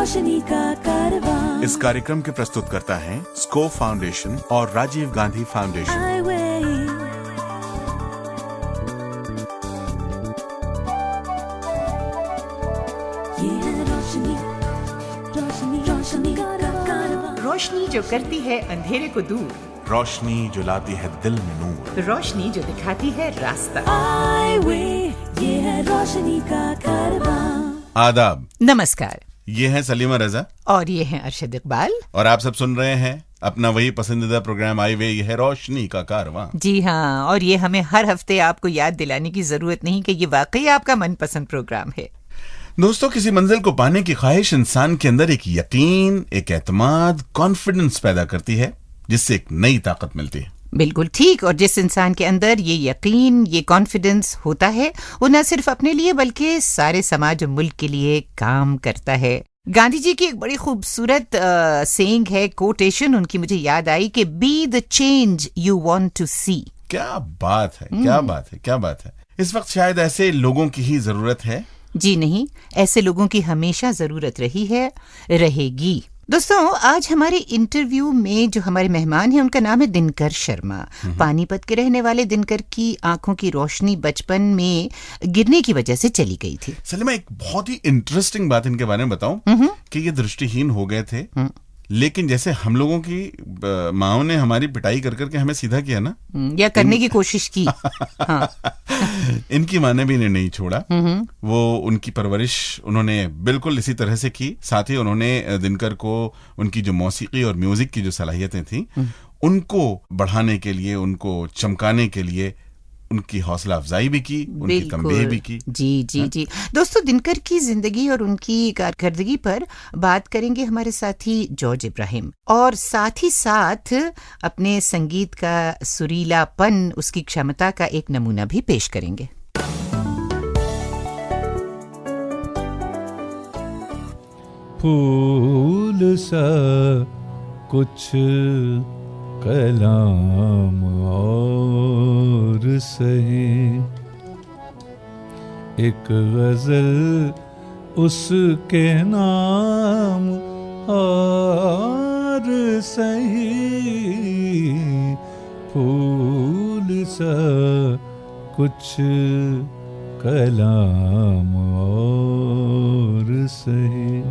रोशनी का कारवां। इस कार्यक्रम के प्रस्तुतकर्ता हैं स्कोप फाउंडेशन और राजीव गांधी फाउंडेशन। रोशनी जो करती है अंधेरे को दूर, रोशनी जो लाती है दिल में नूर, रोशनी जो दिखाती है रास्ता। ये है रोशनी का कारवां। आदाब, नमस्कार। ये है सलीमा रजा और ये है अरशद इकबाल और आप सब सुन रहे हैं अपना वही पसंदीदा प्रोग्राम आई वे, ये है रोशनी का कारवां। जी हाँ, और ये हमें हर हफ्ते आपको याद दिलाने की जरूरत नहीं कि ये वाकई आपका मनपसंद प्रोग्राम है। दोस्तों, किसी मंजिल को पाने की ख्वाहिश इंसान के अंदर एक यकीन, एक एतमाद, कॉन्फिडेंस पैदा करती है, जिससे एक नई ताकत मिलती है। बिल्कुल ठीक। और जिस इंसान के अंदर ये यकीन, ये कॉन्फिडेंस होता है, वो न सिर्फ अपने लिए बल्कि सारे समाज और मुल्क के लिए काम करता है। गांधी जी की एक बड़ी खूबसूरत सेइंग है, कोटेशन उनकी मुझे याद आई कि be the change you want to see. क्या बात है, क्या बात है, क्या बात है। इस वक्त शायद ऐसे लोगों की ही जरूरत है। जी नहीं, ऐसे लोगों की हमेशा जरूरत रही है, रहेगी। दोस्तों, आज हमारे इंटरव्यू में जो हमारे मेहमान हैं उनका नाम है दिनकर शर्मा। पानीपत के रहने वाले दिनकर की आंखों की रोशनी बचपन में गिरने की वजह से चली गई थी। सलीमा, एक बहुत ही इंटरेस्टिंग बात इनके बारे में बताऊं कि ये दृष्टिहीन हो गए थे, लेकिन जैसे हम लोगों की माओ ने हमारी पिटाई कर करके हमें सीधा किया ना, या करने की कोशिश की। हाँ। इनकी माँ ने भी इन्हें नहीं छोड़ा। वो उनकी परवरिश उन्होंने बिल्कुल इसी तरह से की। साथ ही उन्होंने दिनकर को उनकी जो मौसीकी और म्यूजिक की जो सलाहियतें थी उनको बढ़ाने के लिए, उनको चमकाने के लिए उनकी हौसला अफजाई भी की, उनकी तंबीह भी की। जी जी जी। दोस्तों, दिनकर की जिंदगी और उनकी कारकर्दगी पर बात करेंगे हमारे साथी जॉर्ज इब्राहिम, और साथ ही साथ अपने संगीत का सुरीलापन, उसकी क्षमता का एक नमूना भी पेश करेंगे। फूल सा कुछ कलाम और सही, एक गजल उसके नाम और सही, फूल सा कुछ कलाम और सही।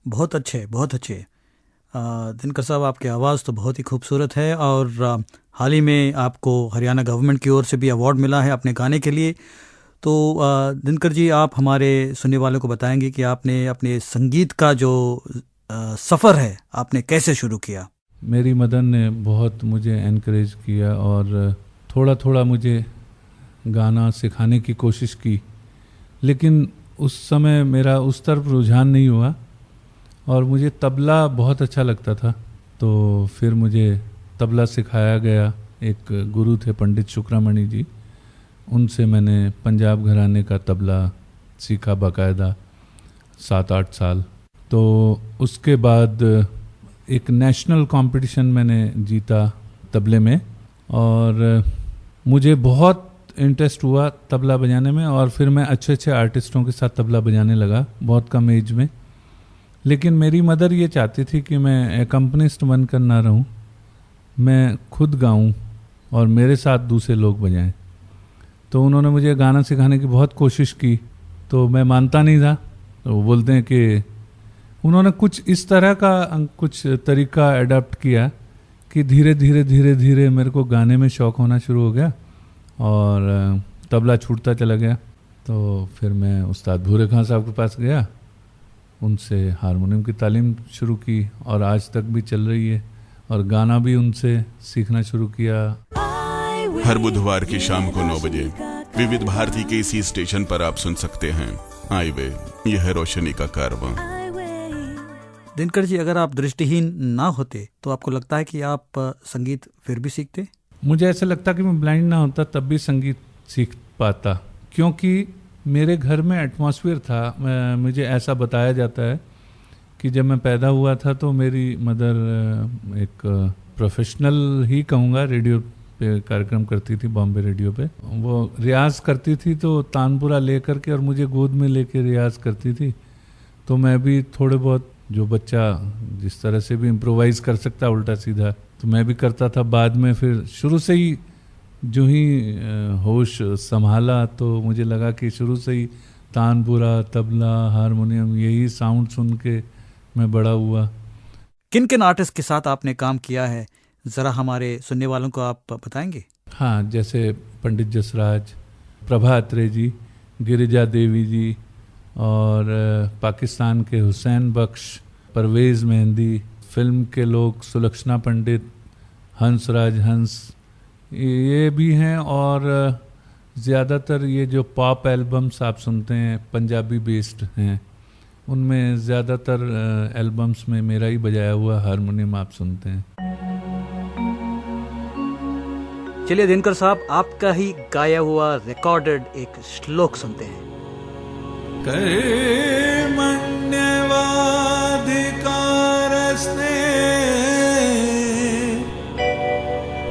बहुत अच्छे, बहुत अच्छे। दिनकर साहब, आपकी आवाज़ तो बहुत ही खूबसूरत है, और हाल ही में आपको हरियाणा गवर्नमेंट की ओर से भी अवार्ड मिला है अपने गाने के लिए। तो दिनकर जी, आप हमारे सुनने वालों को बताएंगे कि आपने अपने संगीत का जो सफ़र है आपने कैसे शुरू किया? मेरी मदर ने बहुत मुझे एनकरेज किया और थोड़ा थोड़ा मुझे गाना सिखाने की कोशिश की, लेकिन उस समय मेरा उस तरफ रुझान नहीं हुआ और मुझे तबला बहुत अच्छा लगता था। तो फिर मुझे तबला सिखाया गया। एक गुरु थे पंडित शुक्रामणि जी, उनसे मैंने पंजाब घराने का तबला सीखा बाकायदा 7-8 साल। तो उसके बाद एक नेशनल कंपटीशन मैंने जीता तबले में, और मुझे बहुत इंटरेस्ट हुआ तबला बजाने में, और फिर मैं अच्छे अच्छे आर्टिस्टों के साथ तबला बजाने लगा बहुत कम एज में। लेकिन मेरी मदर ये चाहती थी कि मैं एकम्पनिस्ट बनकर ना रहूं, मैं खुद गाऊं और मेरे साथ दूसरे लोग बजाएं। तो उन्होंने मुझे गाना सिखाने की बहुत कोशिश की, तो मैं मानता नहीं था। तो वो बोलते हैं कि उन्होंने कुछ इस तरह का कुछ तरीका अडॉप्ट किया कि धीरे धीरे धीरे धीरे मेरे को गाने में शौक़ होना शुरू हो गया और तबला छूटता चला गया। तो फिर मैं उस्ताद भूरे खां साहब के पास गया, उनसे हारमोनियम की तालीम शुरू की और आज तक भी चल रही है, और गाना भी उनसे सीखना शुरू किया। हर बुधवार की शाम को 9 बजे विविध भारती के इसी स्टेशन पर आप सुन सकते हैं आई वे, यह है रोशनी का कारवां। दिनकर जी, अगर आप दृष्टिहीन ना होते तो आपको लगता है कि आप संगीत फिर भी सीखते? मुझे ऐसा लगता कि मैं ब्लाइंड ना होता तब भी संगीत सीख पाता, क्योंकि मेरे घर में एटमॉस्फेयर था। मुझे ऐसा बताया जाता है कि जब मैं पैदा हुआ था तो मेरी मदर एक प्रोफेशनल ही कहूँगा, रेडियो पे कार्यक्रम करती थी बॉम्बे रेडियो पे। वो रियाज करती थी तो तानपुरा लेकर के और मुझे गोद में लेके रियाज करती थी। तो मैं भी थोड़े बहुत, जो बच्चा जिस तरह से भी इम्प्रोवाइज़ कर सकता उल्टा सीधा, तो मैं भी करता था। बाद में फिर शुरू से ही जो ही होश संभाला तो मुझे लगा कि शुरू से ही तानपुरा, तबला, हारमोनियम, यही साउंड सुन के मैं बड़ा हुआ। किन किन आर्टिस्ट के साथ आपने काम किया है, ज़रा हमारे सुनने वालों को आप बताएंगे? हाँ, जैसे पंडित जसराज, प्रभा अत्रे जी, गिरिजा देवी जी, और पाकिस्तान के हुसैन बख्श, परवेज़ मेहंदी, फिल्म के लोग सुलक्षणा पंडित, हंसराज हंस, ये भी हैं। और ज़्यादातर ये जो पॉप एल्बम्स आप सुनते हैं पंजाबी बेस्ड हैं, उनमें ज़्यादातर एल्बम्स में मेरा ही बजाया हुआ हारमोनियम आप सुनते हैं। चलिए दिनकर साहब, आपका ही गाया हुआ रिकॉर्डेड एक श्लोक सुनते हैं। कर्मण्यवाधिकारस्ते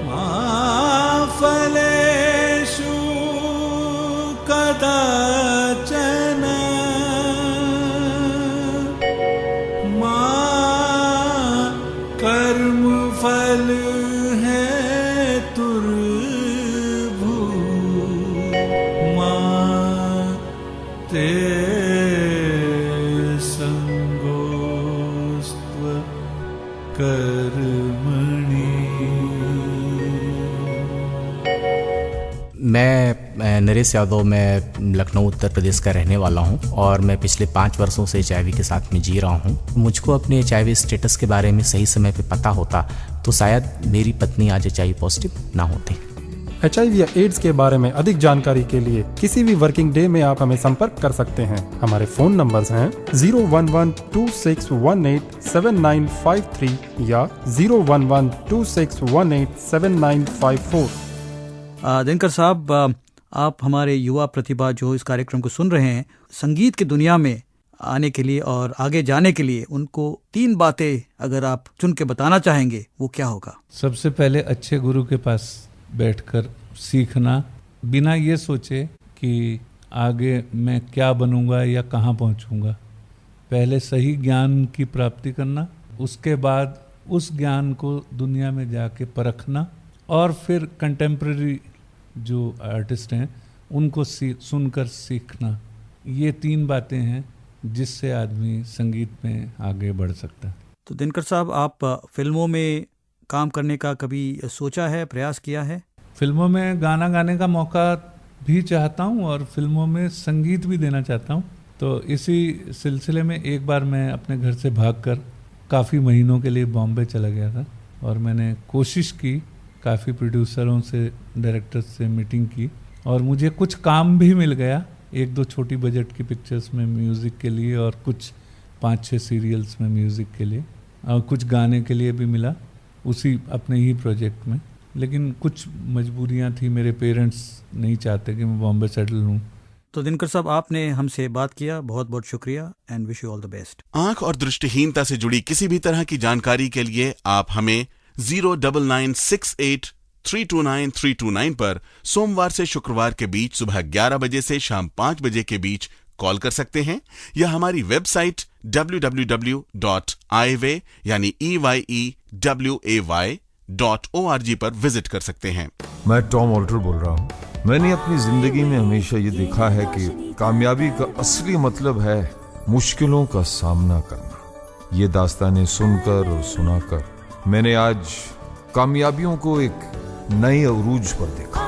मा फलेषु कदाचन मा कर्मफल मैं नरेश यादव, मैं लखनऊ उत्तर प्रदेश का रहने वाला हूं और मैं पिछले 5 वर्षों से HIV के साथ में जी रहा हूं। मुझको अपने HIV स्टेटस के बारे में सही समय पे पता होता तो शायद मेरी पत्नी आज HIV पॉजिटिव ना होती। HIV या एड्स के बारे में अधिक जानकारी के लिए किसी भी वर्किंग डे में आप हमें संपर्क कर सकते हैं। हमारे फ़ोन नंबर्स हैं 01126187953 या 01126187954। दिनकर साहब, आप हमारे युवा प्रतिभा जो इस कार्यक्रम को सुन रहे हैं, संगीत की दुनिया में आने के लिए और आगे जाने के लिए उनको 3 बातें अगर आप चुन के बताना चाहेंगे, वो क्या होगा? सबसे पहले अच्छे गुरु के पास बैठकर सीखना, बिना ये सोचे कि आगे मैं क्या बनूंगा या कहाँ पहुँचूंगा। पहले सही ज्ञान की प्राप्ति करना, उसके बाद उस ज्ञान को दुनिया में जाके परखना, और फिर कंटेम्प्रेरी जो आर्टिस्ट हैं उनको सुनकर सीखना। ये 3 बातें हैं जिससे आदमी संगीत में आगे बढ़ सकता है। तो दिनकर साहब, आप फिल्मों में काम करने का कभी सोचा है, प्रयास किया है? फिल्मों में गाना गाने का मौका भी चाहता हूँ और फिल्मों में संगीत भी देना चाहता हूँ। तो इसी सिलसिले में एक बार मैं अपने घर से भागकर काफ़ी महीनों के लिए बॉम्बे चला गया था और मैंने कोशिश की, काफ़ी प्रोड्यूसरों से, डायरेक्टर्स से मीटिंग की और मुझे कुछ काम भी मिल गया। 1-2 छोटी बजट की पिक्चर्स में म्यूज़िक के लिए और कुछ 5-6 सीरियल्स में म्यूज़िक के लिए, और कुछ गाने के लिए भी मिला उसी अपने ही प्रोजेक्ट में। लेकिन कुछ मजबूरियां थी, मेरे पेरेंट्स नहीं चाहते कि मैं बॉम्बे सेटल हूँ। तो दिनकर साहब, आपने हमसे बात किया, बहुत बहुत शुक्रिया and wish you all the best. आंख और दृष्टिहीनता से जुड़ी किसी भी तरह की जानकारी के लिए आप हमें 09968329329 पर सोमवार से शुक्रवार के बीच सुबह 11 बजे से शाम 5 बजे के बीच कॉल कर सकते हैं, या हमारी वेबसाइट www.iway यानी EYEWAY.org पर विजिट कर सकते हैं। मैं टॉम ऑल्टर बोल रहा हूँ। मैंने अपनी जिंदगी में हमेशा ये देखा है कि कामयाबी का असली मतलब है मुश्किलों का सामना करना। ये दास्तानें सुनकर और सुनाकर मैंने आज कामयाबियों को एक नए अरूज पर देखा।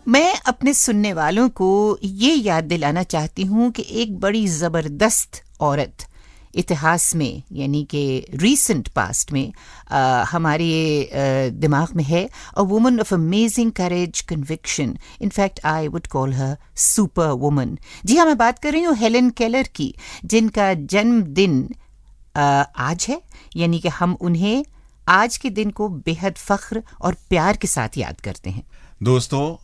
मैं अपने सुनने वालों को ये याद दिलाना चाहती हूँ कि एक बड़ी ज़बरदस्त औरत इतिहास में, यानी कि रीसेंट पास्ट में हमारे दिमाग में है, a woman of amazing courage, conviction. In fact I would call her super woman. जी हाँ, मैं बात कर रही हूँ हेलन केलर की, जिनका जन्मदिन आज है, यानी कि हम उन्हें आज के दिन को बेहद फख्र और प्यार के साथ याद करते हैं। दोस्तों,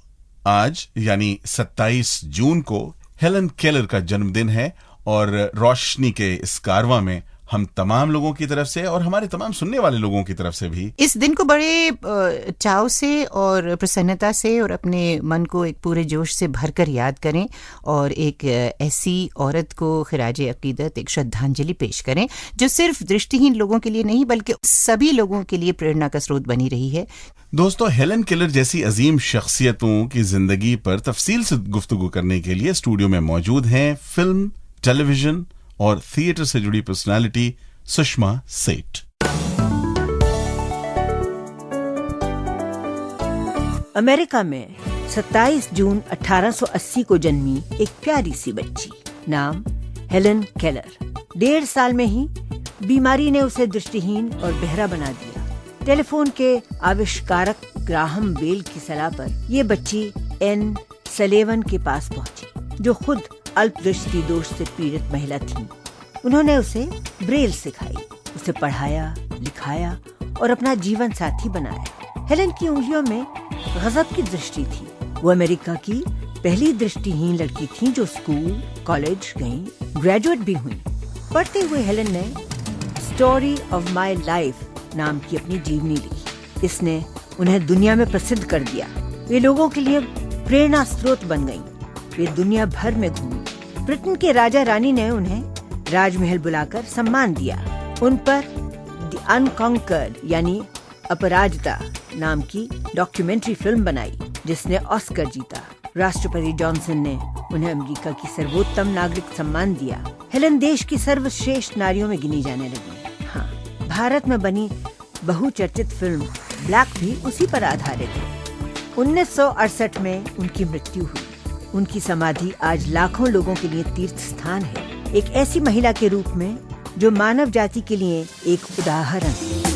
आज यानी 27 जून को हेलन केलर का जन्मदिन है और रोशनी के इस कारवां में हम तमाम लोगों की तरफ से और हमारे तमाम सुनने वाले लोगों की तरफ से भी इस दिन को बड़े चाव से और प्रसन्नता से और अपने मन को एक पूरे जोश से भरकर याद करें और एक ऐसी औरत को खिराज अकीदत, एक श्रद्धांजलि पेश करें जो सिर्फ दृष्टिहीन लोगों के लिए नहीं बल्कि सभी लोगों के लिए प्रेरणा का स्रोत बनी रही है। दोस्तों, हेलन केलर जैसी अजीम शख्सियतों की जिंदगी पर तफसील से गुफ्तगू करने के लिए स्टूडियो में मौजूद हैं फिल्म, टेलीविजन और थिएटर से जुड़ी पर्सनालिटी सुषमा सेठ। अमेरिका में 27 जून 1880 को जन्मी एक प्यारी सी बच्ची, नाम हेलन केलर। 1.5 साल में ही बीमारी ने उसे दृष्टिहीन और बहरा बना दिया। टेलीफोन के आविष्कारक ग्राहम बेल की सलाह पर यह बच्ची एन सलेवन के पास पहुंची, जो खुद अल्पदृष्टि दोष से पीड़ित महिला थी। उन्होंने उसे ब्रेल सिखाई, उसे पढ़ाया, लिखाया और अपना जीवन साथी बनाया। हेलन की उंगलियों में गजब की दृष्टि थी। वो अमेरिका की पहली दृष्टिहीन लड़की थी जो स्कूल, कॉलेज गई, ग्रेजुएट भी हुई। पढ़ते हुए हेलन ने स्टोरी ऑफ माई लाइफ नाम की अपनी जीवनी लिखी। इसने उन्हें दुनिया में प्रसिद्ध कर दिया। वे लोगों के लिए प्रेरणा स्रोत बन गईं। वे दुनिया भर में घूमी। ब्रिटेन के राजा रानी ने उन्हें राजमहल बुलाकर सम्मान दिया। उन पर द अनकॉन्कर्ड यानी अपराजिता नाम की डॉक्यूमेंट्री फिल्म बनाई, जिसने ऑस्कर जीता। राष्ट्रपति जॉनसन ने उन्हें अमेरिका की सर्वोत्तम नागरिक सम्मान दिया। हेलन देश की सर्वश्रेष्ठ नारियों में गिनी जाने लगी। हाँ, भारत में बनी बहुचर्चित फिल्म ब्लैक भी उसी पर आधारित है। 1968 में उनकी मृत्यु हुई। उनकी समाधि आज लाखों लोगों के लिए तीर्थ स्थान है, एक ऐसी महिला के रूप में जो मानव जाति के लिए एक उदाहरण है।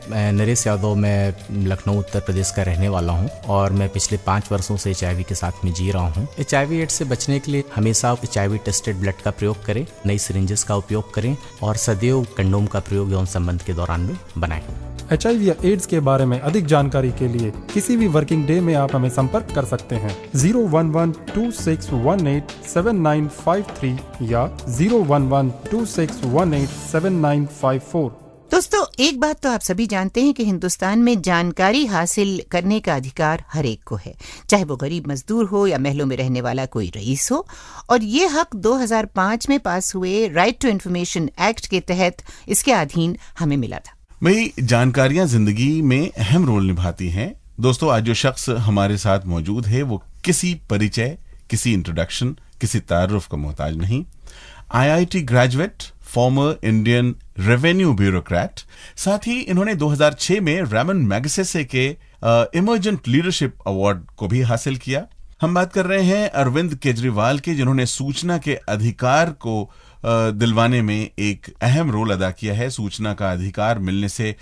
मैं नरेश यादव, मैं लखनऊ उत्तर प्रदेश का रहने वाला हूं और मैं पिछले 5 वर्षों से HIV के साथ में जी रहा हूं। HIV एड्स से बचने के लिए हमेशा HIV टेस्टेड ब्लड का प्रयोग करें, नई सिरिंजेस का उपयोग करें और सदैव कंडोम का प्रयोग यौन संबंध के दौरान में बनाएं। HIV या एड्स के बारे में अधिक जानकारी के लिए किसी भी वर्किंग डे में आप हमें संपर्क कर सकते हैं 01126187953 या 01126187954। दोस्तों, एक बात तो आप सभी जानते हैं कि हिंदुस्तान में जानकारी हासिल करने का अधिकार हर एक को है, चाहे वो गरीब मजदूर हो या महलों में रहने वाला कोई रईस हो। और ये हक 2005 में पास हुए राइट टू इंफॉर्मेशन एक्ट के तहत इसके अधीन हमें मिला था। भाई, जानकारियां जिंदगी में अहम रोल निभाती हैं। दोस्तों, आज जो शख्स हमारे साथ मौजूद है वो किसी परिचय, किसी इंट्रोडक्शन, किसी तारुफ का मोहताज नहीं। IIT graduate, former Indian revenue bureaucrat, साथ ही इन्होंने 2006 में रामन मैगसेसे के इमर्जेंट लीडरशिप अवार्ड को भी हासिल किया। हम बात कर रहे हैं अरविंद केजरीवाल की, जिन्होंने सूचना के अधिकार को दिलवाने में एक अहम रोल अदा किया है। सूचना का अधिकार मिलने से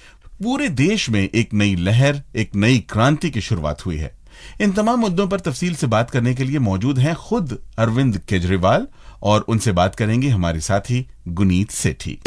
पूरे देश में एक नई लहर, एक नई क्रांति की शुरुआत हुई है। इन तमाम मुद्दों पर तफसील से बात करने के लिए मौजूद हैं खुद अरविंद केजरीवाल, और उनसे बात करेंगे हमारे साथी गुनीत सेठी।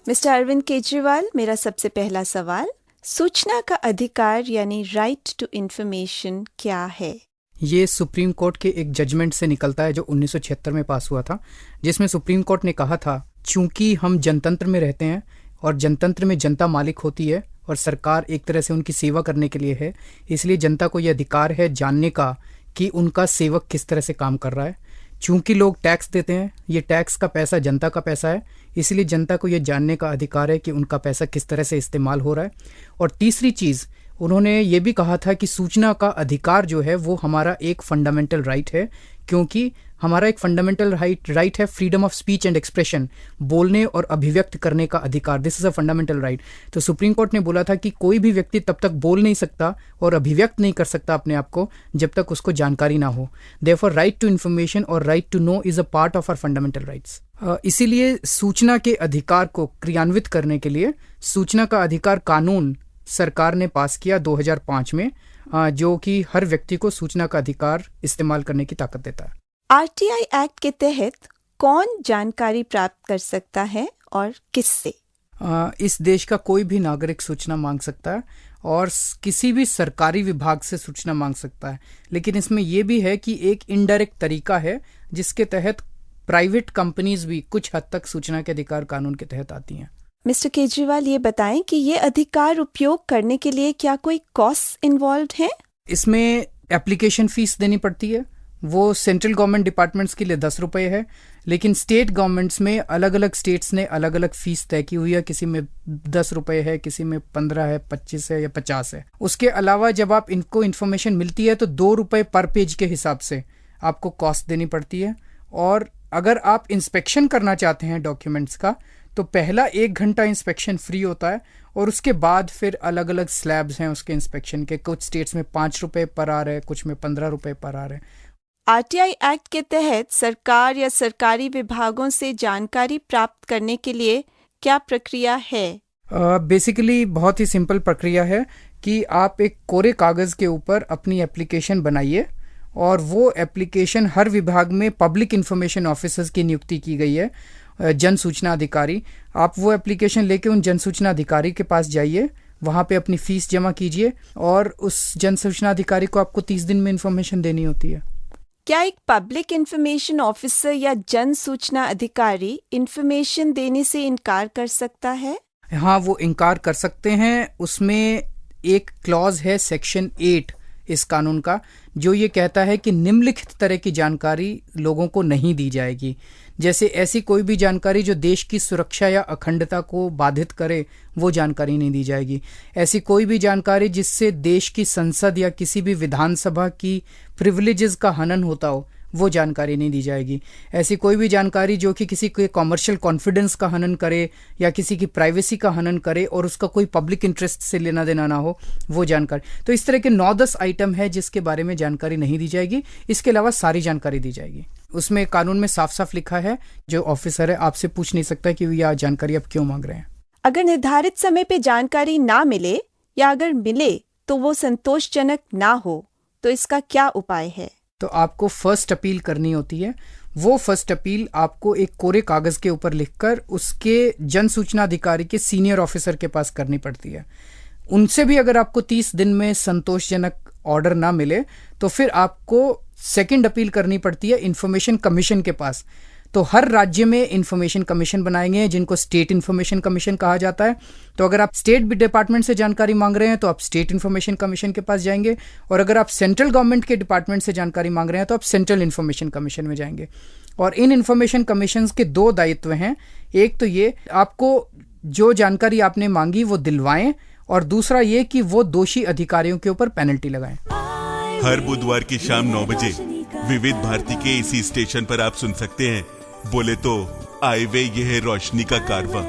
मिस्टर अरविंद केजरीवाल, मेरा सबसे पहला सवाल, सूचना का अधिकार यानी राइट टू इंफॉर्मेशन क्या है? ये सुप्रीम कोर्ट के एक जजमेंट से निकलता है जो 1976 में पास हुआ था, जिसमें सुप्रीम कोर्ट ने कहा था चूंकि हम जनतंत्र में रहते हैं और जनतंत्र में जनता मालिक होती है और सरकार एक तरह से उनकी सेवा करने के लिए है, इसलिए जनता को यह अधिकार है जानने का कि उनका सेवक किस तरह से काम कर रहा है। चूंकि लोग टैक्स देते हैं, ये टैक्स का पैसा जनता का पैसा है, इसलिए जनता को यह जानने का अधिकार है कि उनका पैसा किस तरह से इस्तेमाल हो रहा है। और तीसरी चीज़ उन्होंने ये भी कहा था कि सूचना का अधिकार जो है वो हमारा एक फंडामेंटल राइट है, क्योंकि हमारा एक फंडामेंटल राइट है freedom of speech and expression, बोलने और अभिव्यक्त करने का अधिकार। This is a fundamental right. तो सुप्रीम कोर्ट ने बोला था कि कोई भी व्यक्ति तब तक बोल नहीं सकता और अभिव्यक्त नहीं कर सकता अपने आप को जब तक उसको जानकारी ना हो। देयरफॉर राइट टू इन्फॉर्मेशन और right to know is a part of our fundamental rights. इसीलिए सूचना के अधिकार को क्रियान्वित करने के लिए सूचना का अधिकार कानून सरकार ने पास किया 2005 में, जो कि हर व्यक्ति को सूचना का अधिकार इस्तेमाल करने की ताकत देता है। आरटीआई एक्ट के तहत कौन जानकारी प्राप्त कर सकता है और किससे? इस देश का कोई भी नागरिक सूचना मांग सकता है और किसी भी सरकारी विभाग से सूचना मांग सकता है, लेकिन इसमें यह भी है कि एक इनडायरेक्ट तरीका है जिसके तहत प्राइवेट कंपनीज भी कुछ हद तक सूचना के अधिकार कानून के तहत आती हैं। मिस्टर केजरीवाल, ये बताएं कि ये अधिकार उपयोग करने के लिए क्या कोई कॉस्ट इन्वॉल्व है? इसमें एप्लीकेशन फीस देनी पड़ती है। वो सेंट्रल गवर्नमेंट डिपार्टमेंट्स के लिए 10 रुपये है, लेकिन स्टेट गवर्नमेंट्स में अलग अलग स्टेट्स ने अलग अलग फीस तय की हुई है। किसी में 10 रुपये है, किसी में 15 है, 25 है या 50 है। उसके अलावा जब आप इनको इन्फॉर्मेशन मिलती है तो 2 रुपये पर पेज के हिसाब से आपको कॉस्ट देनी पड़ती है। और अगर आप इंस्पेक्शन करना चाहते हैं डॉक्यूमेंट्स का तो पहला 1 घंटा इंस्पेक्शन फ्री होता है और उसके बाद फिर अलग अलग स्लैब्स हैं उसके इंस्पेक्शन के। कुछ स्टेट्स में 5 रुपये पर आर है, कुछ में 15 रुपये पर आर है। आरटीआई एक्ट के तहत सरकार या सरकारी विभागों से जानकारी प्राप्त करने के लिए क्या प्रक्रिया है? बेसिकली बहुत ही सिंपल प्रक्रिया है कि आप एक कोरे कागज़ के ऊपर अपनी एप्लीकेशन बनाइए और वो एप्लीकेशन हर विभाग में पब्लिक इंफॉर्मेशन ऑफिसर्स की नियुक्ति की गई है, जन सूचना अधिकारी। आप वो एप्लीकेशन लेके उन जन सूचना अधिकारी के पास जाइए, वहाँ पे अपनी फीस जमा कीजिए और उस जन सूचना अधिकारी को आपको 30 दिन में इंफॉर्मेशन देनी होती है। क्या एक पब्लिक इंफॉर्मेशन ऑफिसर या जन सूचना अधिकारी इंफॉर्मेशन देने से इनकार कर सकता है? हाँ, वो इनकार कर सकते हैं। उसमें एक क्लॉज है सेक्शन 8 इस कानून का, जो ये कहता है कि निम्नलिखित तरह की जानकारी लोगों को नहीं दी जाएगी। जैसे ऐसी कोई भी जानकारी जो देश की सुरक्षा या अखंडता को बाधित करे, वो जानकारी नहीं दी जाएगी। ऐसी कोई भी जानकारी जिससे देश की संसद या किसी भी विधानसभा की प्रिविलेजेस का हनन होता हो, वो जानकारी नहीं दी जाएगी। ऐसी कोई भी जानकारी जो कि किसी के कॉमर्शियल कॉन्फिडेंस का हनन करे या किसी की प्राइवेसी का हनन करे और उसका कोई पब्लिक इंटरेस्ट से लेना देना ना हो, वो जानकारी। तो इस तरह के 9-10 आइटम है जिसके बारे में जानकारी नहीं दी जाएगी। इसके अलावा सारी जानकारी दी जाएगी। उसमें कानून में साफ साफ लिखा है, जो ऑफिसर है आपसे पूछ नहीं सकता कि यह जानकारी आप क्यों मांग रहे हैं। अगर निर्धारित समय पे जानकारी ना मिले या अगर मिले तो वो संतोषजनक ना हो, तो इसका क्या उपाय है? तो आपको फर्स्ट अपील करनी होती है। वो फर्स्ट अपील आपको एक कोरे कागज़ के ऊपर लिखकर उसके जन सूचना अधिकारी के सीनियर ऑफिसर के पास करनी पड़ती है। उनसे भी अगर आपको 30 दिन में संतोषजनक ऑर्डर ना मिले तो फिर आपको सेकंड अपील करनी पड़ती है इंफॉर्मेशन कमीशन के पास। तो हर राज्य में इंफॉर्मेशन कमीशन बनाए गए हैं जिनको स्टेट इंफॉर्मेशन कमीशन कहा जाता है। तो अगर आप स्टेट डिपार्टमेंट से जानकारी मांग रहे हैं तो आप स्टेट इंफॉर्मेशन कमीशन के पास जाएंगे, और अगर आप सेंट्रल गवर्नमेंट के डिपार्टमेंट से जानकारी मांग रहे हैं तो आप सेंट्रल इंफॉर्मेशन कमीशन में जाएंगे। और इन इंफॉर्मेशन कमीशन के 2 दायित्व हैं। एक तो ये आपको जो जानकारी आपने मांगी वो दिलवाएं, और दूसरा ये कि वो दोषी अधिकारियों के ऊपर पेनल्टी लगाएं। हर बुधवार की शाम 9 बजे विविध भारती के इसी स्टेशन पर आप सुन सकते हैं बोले तो आए वे ये है रोशनी का कारवां।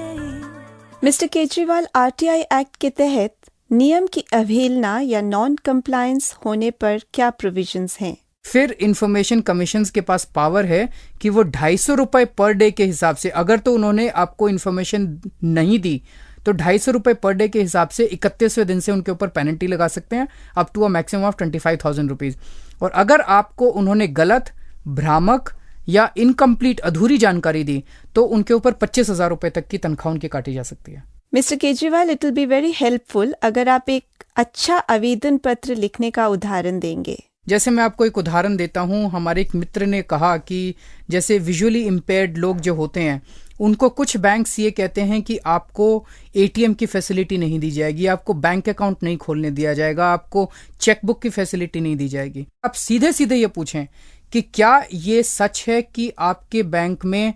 मिस्टर केजरीवाल, आरटीआई एक्ट के तहत नियम की अवहेलना या नॉन कंप्लायंस होने पर क्या प्रोविजंस हैं? फिर इंफॉर्मेशन कमीशंस के पास पावर है कि वो 250 रुपये पर डे के हिसाब से, अगर तो उन्होंने आपको इंफॉर्मेशन नहीं दी तो 250 रुपये पर डे के हिसाब से 31वें दिन से उनके ऊपर पेनल्टी लगा सकते हैं up to a maximum of 25,000 rupees. और अगर आपको उन्होंने गलत, भ्रामक या इनकम्प्लीट, अधूरी जानकारी दी तो उनके ऊपर 25,000 रुपये तक की तनख्वाह उनकी काटी जा सकती है। Mister Kejriwal, it will be very helpful अगर आप एक अच्छा आवेदन पत्र लिखने का उदाहरण देंगे। जैसे मैं आपको एक उदाहरण देता हूँ, हमारे एक मित्र ने कहा कि जैसे विजुअली इम्पेयर्ड लोग जो होते हैं उनको कुछ बैंक्स ये कहते हैं कि आपको एटीएम की फैसिलिटी नहीं दी जाएगी, आपको बैंक अकाउंट नहीं खोलने दिया जाएगा, आपको चेकबुक की फैसिलिटी नहीं दी जाएगी। आप सीधे सीधे ये पूछें कि क्या ये सच है कि आपके बैंक में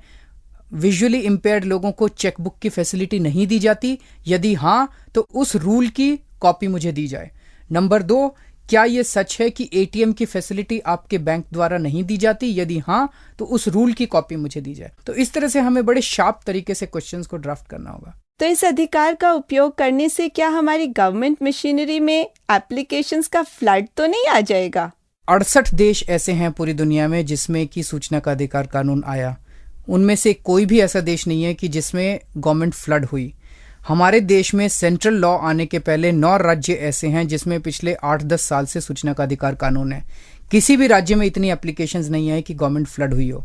विजुअली इम्पेयर्ड लोगों को चेकबुक की फैसिलिटी नहीं दी जाती? यदि हाँ, तो उस रूल की कॉपी मुझे दी जाए। नंबर 2, क्या ये सच है कि एटीएम की फैसिलिटी आपके बैंक द्वारा नहीं दी जाती? यदि हाँ, तो उस रूल की कॉपी मुझे दी जाए। तो इस तरह से हमें बड़े शार्प तरीके से क्वेश्चंस को ड्राफ्ट करना होगा। तो इस अधिकार का उपयोग करने से क्या हमारी गवर्नमेंट मशीनरी में एप्लीकेशंस का फ्लड तो नहीं आ जाएगा? 68 देश ऐसे हैं पूरी दुनिया में जिसमें कि सूचना का अधिकार कानून आया। उनमें से कोई भी ऐसा देश नहीं है कि जिसमें गवर्नमेंट फ्लड हुई। हमारे देश में सेंट्रल लॉ आने के पहले 9 राज्य ऐसे हैं जिसमें पिछले 8-10 साल से सूचना का अधिकार कानून है। किसी भी राज्य में इतनी एप्लीकेशंस नहीं है कि गवर्नमेंट फ्लड हुई हो।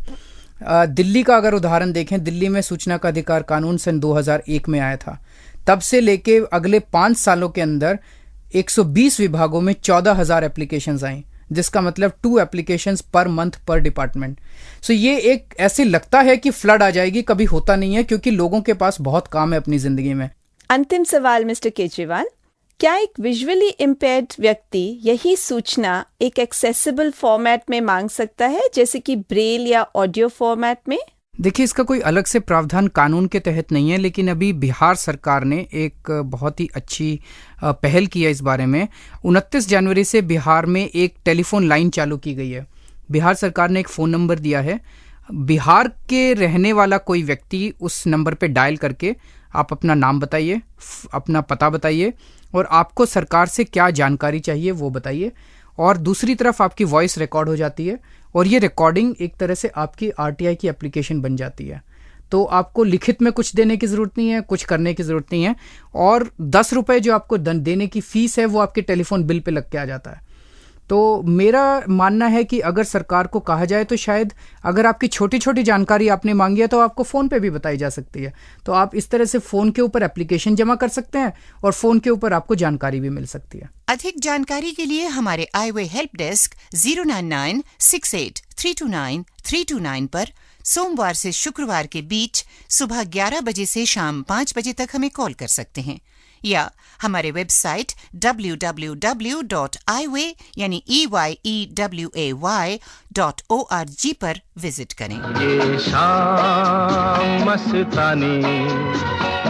दिल्ली का अगर उदाहरण देखें, दिल्ली में सूचना का अधिकार कानून सन 2001 में आया था। तब से लेके अगले 5 सालों के अंदर 120 विभागों में 14,000 एप्लीकेशंस आई, जिसका मतलब 2 एप्लीकेशंस पर मंथ पर डिपार्टमेंट। सो ये एक ऐसे लगता है कि फ्लड आ जाएगी, कभी होता नहीं है क्योंकि लोगों के पास बहुत काम है अपनी जिंदगी में। अंतिम सवाल मिस्टर केजरीवाल, क्या एक विजुअली इम्पेयर्ड व्यक्ति यही सूचना एक एक्सेसिबल फॉर्मेट में मांग सकता है, जैसे कि ब्रेल या ऑडियो फॉर्मेट में? देखिए, इसका कोई अलग से प्रावधान कानून के तहत नहीं है, लेकिन अभी बिहार सरकार ने एक बहुत ही अच्छी पहल की है इस बारे में। 29 जनवरी से बिहार में एक टेलीफोन लाइन चालू की गई है। बिहार सरकार ने एक फ़ोन नंबर दिया है। बिहार के रहने वाला कोई व्यक्ति उस नंबर पे डायल करके आप अपना नाम बताइए, अपना पता बताइए और आपको सरकार से क्या जानकारी चाहिए वो बताइए, और दूसरी तरफ आपकी वॉइस रिकॉर्ड हो जाती है और ये रिकॉर्डिंग एक तरह से आपकी आरटीआई की एप्लीकेशन बन जाती है। तो आपको लिखित में कुछ देने की ज़रूरत नहीं है, कुछ करने की ज़रूरत नहीं है, और 10 रुपये जो आपको देने की फ़ीस है वो आपके टेलीफोन बिल पे लग के आ जाता है। तो मेरा मानना है कि अगर सरकार को कहा जाए तो शायद अगर आपकी छोटी छोटी जानकारी आपने मांगी है तो आपको फ़ोन पे भी बताई जा सकती है। तो आप इस तरह से फ़ोन के ऊपर एप्लीकेशन जमा कर सकते हैं और फ़ोन के ऊपर आपको जानकारी भी मिल सकती है। अधिक जानकारी के लिए हमारे आई वे हेल्प डेस्क 09968329329 पर सोमवार से शुक्रवार के बीच सुबह 11 बजे से शाम 5 बजे तक हमें कॉल कर सकते हैं, या हमारे वेबसाइट www.iway यानी EYEWAY.org पर विजिट करें। ये शाम मस्तानी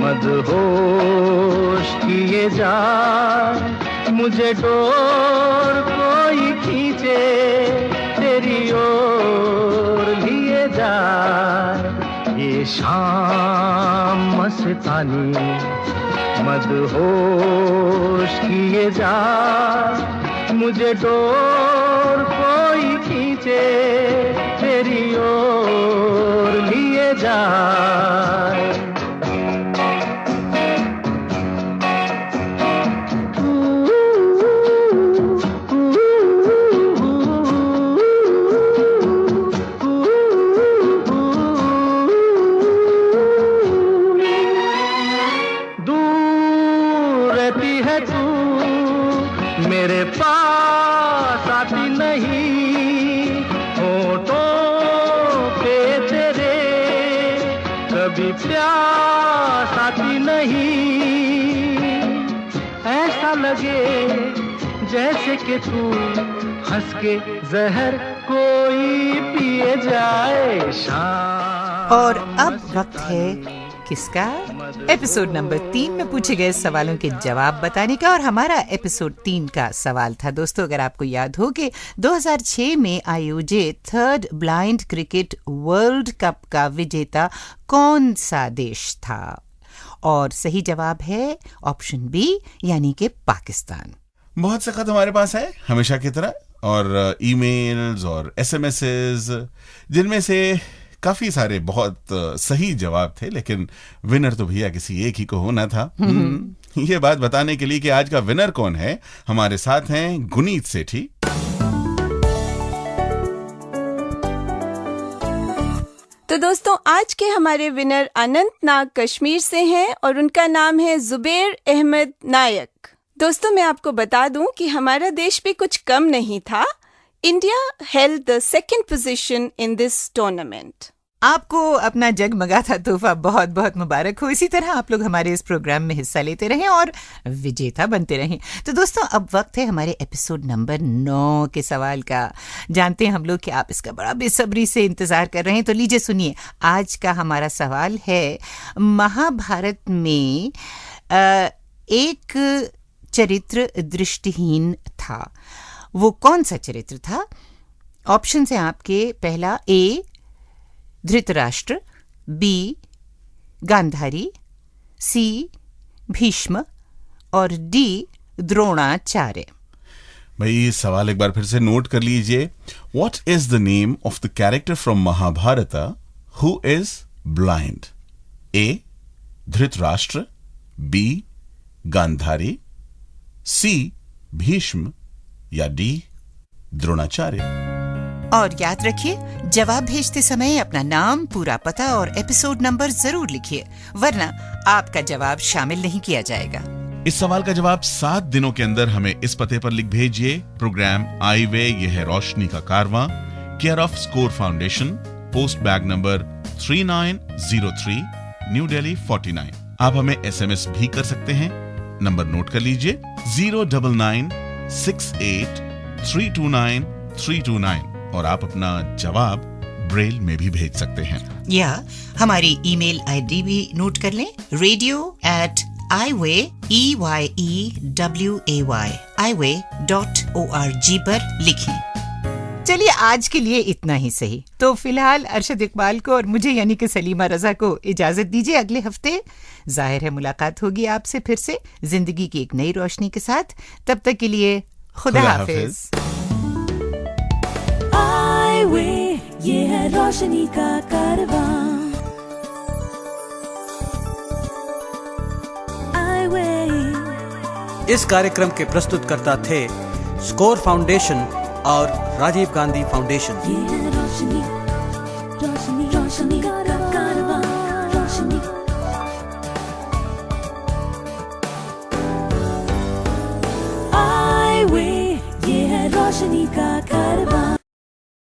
मदहोश किए जा, मुझे डोर कोई खींचे तेरी ओर लिए जा। ये शाम मस्तानी मदहोश किए जा, मुझे डोर कोई खींचे तेरी ओर लिए जा। मेरे पास आती नहीं, होठों पे तेरे कभी प्यास आती नहीं। ऐसा लगे जैसे कि तू हंस के जहर कोई पिए जाए। और अब वक्त है किसका? एपिसोड नंबर 3 में पूछे गए सवालों के जवाब बताने का। और हमारा एपिसोड 3 का सवाल था दोस्तों, अगर आपको याद हो कि 2006 में आयोजित 3rd blind cricket world cup का विजेता कौन सा देश था? और सही जवाब है ऑप्शन बी, यानी कि पाकिस्तान। बहुत सख्त हमारे पास है हमेशा की तरह, और ईमेल्स और एसएमएसेस, जिनमें से काफी सारे बहुत सही जवाब थे, लेकिन विनर तो भैया किसी एक ही को होना था। ये बात बताने के लिए कि आज का विनर कौन है, हमारे साथ हैं गुनीत सेठी। तो दोस्तों, आज के हमारे विनर अनंतनाग कश्मीर से हैं और उनका नाम है जुबैर अहमद नायक। दोस्तों, मैं आपको बता दूं कि हमारा देश भी कुछ कम नहीं था। India held the second position in this tournament. आपको अपना जगमगाता तोहफा बहुत बहुत मुबारक हो। इसी तरह आप लोग हमारे इस प्रोग्राम में हिस्सा लेते रहें और विजेता बनते रहें। तो दोस्तों, अब वक्त है हमारे एपिसोड नंबर 9 के सवाल का। जानते हैं हम लोग कि आप इसका बड़ा बेसब्री से इंतजार कर रहे हैं, तो लीजिए सुनिए। आज का हमारा सवाल है, महाभारत में एक चरित्र दृष्टिहीन था। वो कौन सा चरित्र था? ऑप्शन है आपके। पहला, ए धृतराष्ट्र, बी गांधारी, सी भीष्म और डी द्रोणाचार्य। भाई, सवाल एक बार फिर से नोट कर लीजिए। What is the name of the character from Mahabharata who is blind? A Dhritarashtra, B Gandhari, C Bhishma या डी द्रोणाचार्य। और याद रखिए, जवाब भेजते समय अपना नाम, पूरा पता और एपिसोड नंबर जरूर लिखिए, वरना आपका जवाब शामिल नहीं किया जाएगा। इस सवाल का जवाब 7 दिनों के अंदर हमें इस पते पर लिख भेजिए। प्रोग्राम आई वे ये है रोशनी का कारवां, care off score foundation, post bag number 3903, new Delhi 49। आप हमें एसएमएस भी कर सकते हैं। नंबर नोट कर लीजिए, 09968329329। और आप अपना जवाब ब्रेल में भी भेज सकते हैं, या हमारी ईमेल आईडी भी नोट कर लें, radio@iway.org पर लिखें। चलिए, आज के लिए इतना ही सही। तो फिलहाल अरशद इकबाल को और मुझे यानी कि सलीमा रजा को इजाजत दीजिए। अगले हफ्ते जाहिर है मुलाकात होगी आपसे फिर से जिंदगी की एक नई रोशनी के साथ। तब तक के लिए खुदा हाफिज। ये है रोशनी का कारवां। इस कार्यक्रम के प्रस्तुतकर्ता थे स्कोर फाउंडेशन और राजीव गांधी फाउंडेशन। ये है रोशनी